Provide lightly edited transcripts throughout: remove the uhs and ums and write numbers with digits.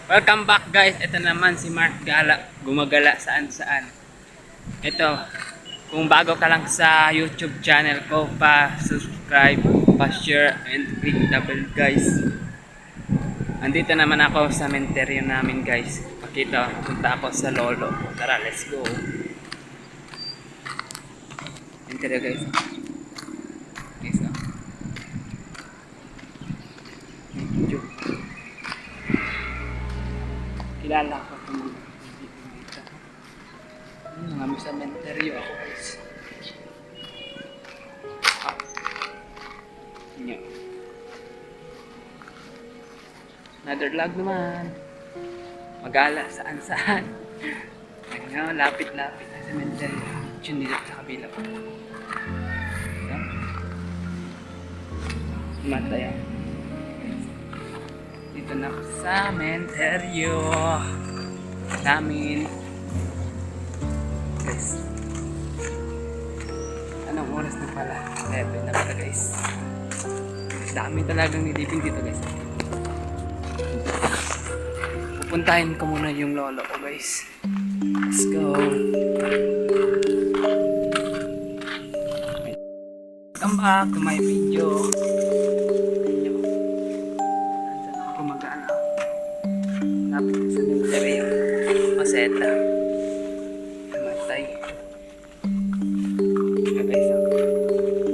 Welcome back guys. Ito naman si Mark Gala. Gumagala saan saan. Ito, kung bago ka lang sa YouTube channel ko, pa-subscribe, pa-share, and click the bell guys. Andito naman ako sa cemetery namin guys. Pakita, punta ako sa lolo. Tara, let's go. Cemetery guys. Guys, video. Kilala ko itong mga dito. Mga cemetery ako guys. Yeah. Another vlog naman. Magala saan saan. Ayun, lapit-lapit na cemetery. Yun dito sa kabila ko. Mata yan. Dito na ako sa cemeteryo namin. Guys. Anong oras na pala? 11 na pala guys. Dami talagang nilibing dito guys. Pupuntahin ko muna yung lolo ko guys. Let's go. Welcome back to my video. Nandiyan ako gumagana. Lapit sa cemetery yung maseta. Matay. Guys,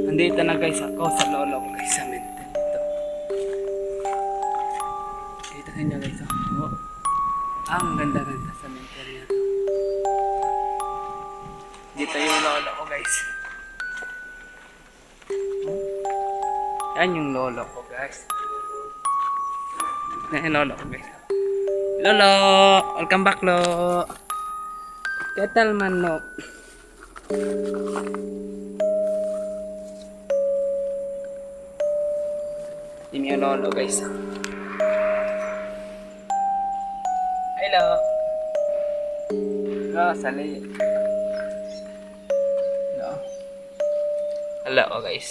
nandito na guys ako sa lolo ko guys sa cemetery dito. Dito nyo guys. Oh. Ang ganda-ganda sa cemetery na to. Dito yung lolo ko guys. Yan yung lolo ko guys. Yan yung lolo ko guys. Lolo! Welcome back lo! Ketal man no. Yan yung lolo guys. Hello! Hello, sali. Hello guys.